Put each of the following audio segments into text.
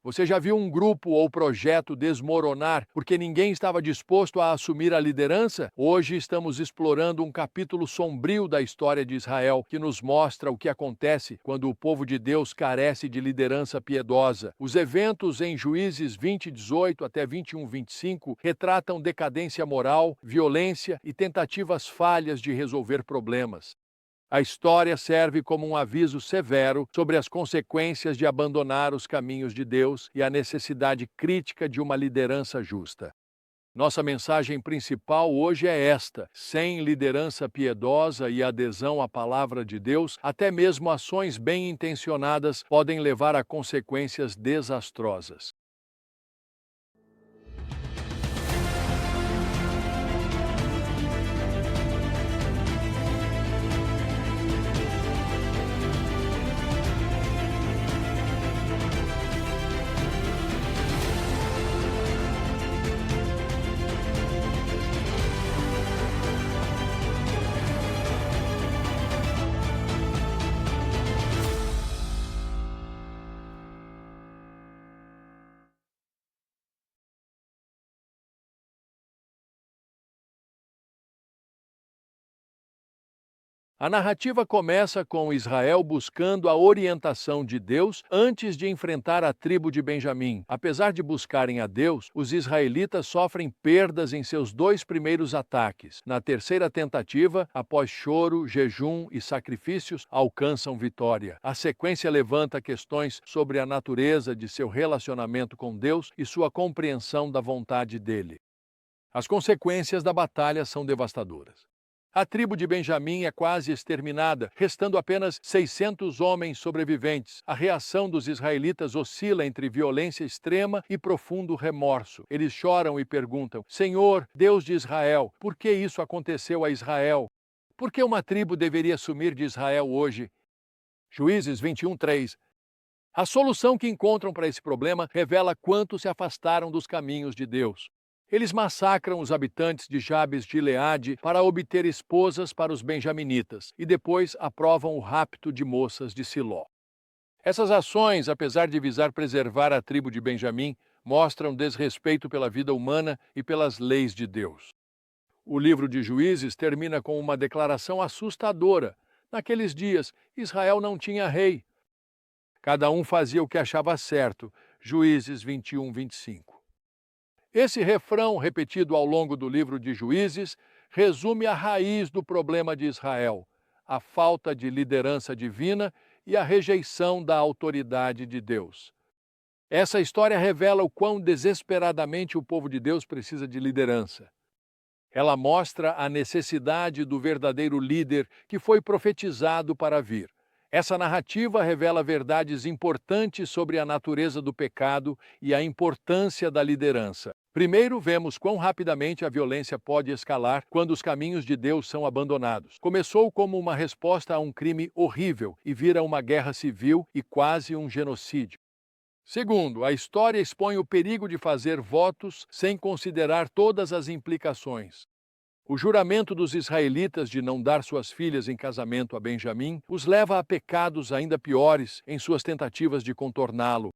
Você já viu um grupo ou projeto desmoronar porque ninguém estava disposto a assumir a liderança? Hoje estamos explorando um capítulo sombrio da história de Israel, que nos mostra o que acontece quando o povo de Deus carece de liderança piedosa. Os eventos em Juízes 20:18 até 21:25 retratam decadência moral, violência e tentativas falhas de resolver problemas. A história serve como um aviso severo sobre as consequências de abandonar os caminhos de Deus e a necessidade crítica de uma liderança justa. Nossa mensagem principal hoje é esta: sem liderança piedosa e adesão à palavra de Deus, até mesmo ações bem-intencionadas podem levar a consequências desastrosas. A narrativa começa com Israel buscando a orientação de Deus antes de enfrentar a tribo de Benjamim. Apesar de buscarem a Deus, os israelitas sofrem perdas em seus dois primeiros ataques. Na terceira tentativa, após choro, jejum e sacrifícios, alcançam vitória. A sequência levanta questões sobre a natureza de seu relacionamento com Deus e sua compreensão da vontade dele. As consequências da batalha são devastadoras. A tribo de Benjamim é quase exterminada, restando apenas 600 homens sobreviventes. A reação dos israelitas oscila entre violência extrema e profundo remorso. Eles choram e perguntam: Senhor, Deus de Israel, por que isso aconteceu a Israel? Por que uma tribo deveria sumir de Israel hoje? Juízes 21:3. A solução que encontram para esse problema revela quanto se afastaram dos caminhos de Deus. Eles massacram os habitantes de Jabes de Gileade para obter esposas para os benjaminitas e depois aprovam o rapto de moças de Siló. Essas ações, apesar de visar preservar a tribo de Benjamim, mostram desrespeito pela vida humana e pelas leis de Deus. O livro de Juízes termina com uma declaração assustadora. Naqueles dias, Israel não tinha rei. Cada um fazia o que achava certo. Juízes 21:25. Esse refrão, repetido ao longo do livro de Juízes, resume a raiz do problema de Israel: a falta de liderança divina e a rejeição da autoridade de Deus. Essa história revela o quão desesperadamente o povo de Deus precisa de liderança. Ela mostra a necessidade do verdadeiro líder que foi profetizado para vir. Essa narrativa revela verdades importantes sobre a natureza do pecado e a importância da liderança. Primeiro, vemos quão rapidamente a violência pode escalar quando os caminhos de Deus são abandonados. Começou como uma resposta a um crime horrível e vira uma guerra civil e quase um genocídio. Segundo, a história expõe o perigo de fazer votos sem considerar todas as implicações. O juramento dos israelitas de não dar suas filhas em casamento a Benjamim os leva a pecados ainda piores em suas tentativas de contorná-lo.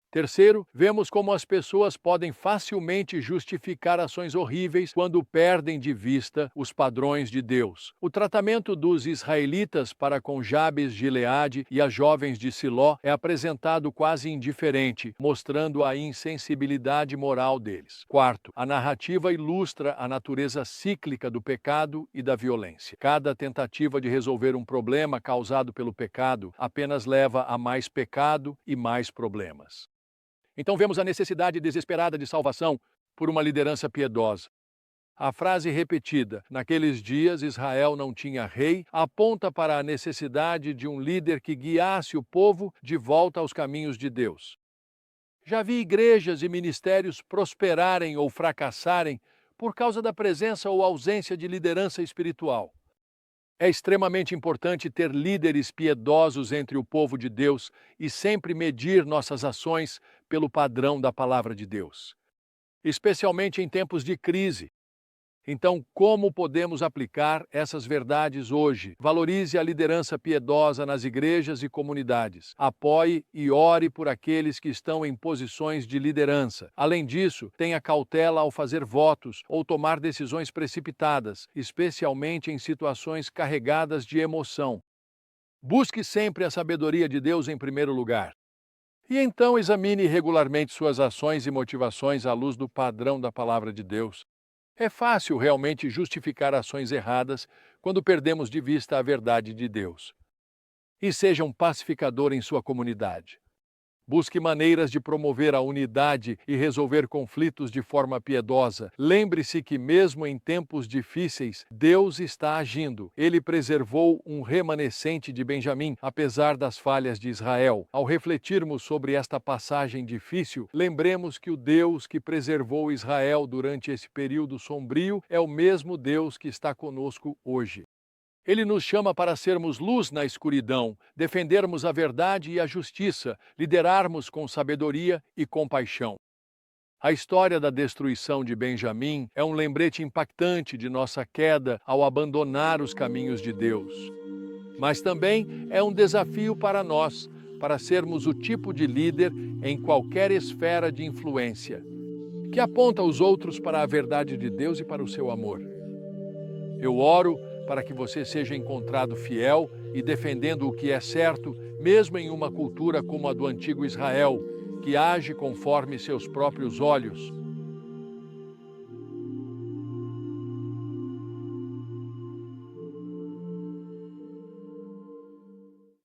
Terceiro, vemos como as pessoas podem facilmente justificar ações horríveis quando perdem de vista os padrões de Deus. O tratamento dos israelitas para com Jabes de Gileade e as jovens de Siló é apresentado quase indiferente, mostrando a insensibilidade moral deles. Quarto, a narrativa ilustra a natureza cíclica do pecado e da violência. Cada tentativa de resolver um problema causado pelo pecado apenas leva a mais pecado e mais problemas. Então vemos a necessidade desesperada de salvação por uma liderança piedosa. A frase repetida, naqueles dias Israel não tinha rei, aponta para a necessidade de um líder que guiasse o povo de volta aos caminhos de Deus. Já vi igrejas e ministérios prosperarem ou fracassarem por causa da presença ou ausência de liderança espiritual. É extremamente importante ter líderes piedosos entre o povo de Deus e sempre medir nossas ações pelo padrão da palavra de Deus. Especialmente em tempos de crise. Então, como podemos aplicar essas verdades hoje? Valorize a liderança piedosa nas igrejas e comunidades. Apoie e ore por aqueles que estão em posições de liderança. Além disso, tenha cautela ao fazer votos ou tomar decisões precipitadas, especialmente em situações carregadas de emoção. Busque sempre a sabedoria de Deus em primeiro lugar. E então examine regularmente suas ações e motivações à luz do padrão da palavra de Deus. É fácil realmente justificar ações erradas quando perdemos de vista a verdade de Deus. E seja um pacificador em sua comunidade. Busque maneiras de promover a unidade e resolver conflitos de forma piedosa. Lembre-se que, mesmo em tempos difíceis, Deus está agindo. Ele preservou um remanescente de Benjamim, apesar das falhas de Israel. Ao refletirmos sobre esta passagem difícil, lembremos que o Deus que preservou Israel durante esse período sombrio é o mesmo Deus que está conosco hoje. Ele nos chama para sermos luz na escuridão, defendermos a verdade e a justiça, liderarmos com sabedoria e compaixão. A história da destruição de Benjamim é um lembrete impactante de nossa queda ao abandonar os caminhos de Deus. Mas também é um desafio para nós, para sermos o tipo de líder em qualquer esfera de influência, que aponta os outros para a verdade de Deus e para o seu amor. Eu oro para que você seja encontrado fiel e defendendo o que é certo, mesmo em uma cultura como a do antigo Israel, que age conforme seus próprios olhos.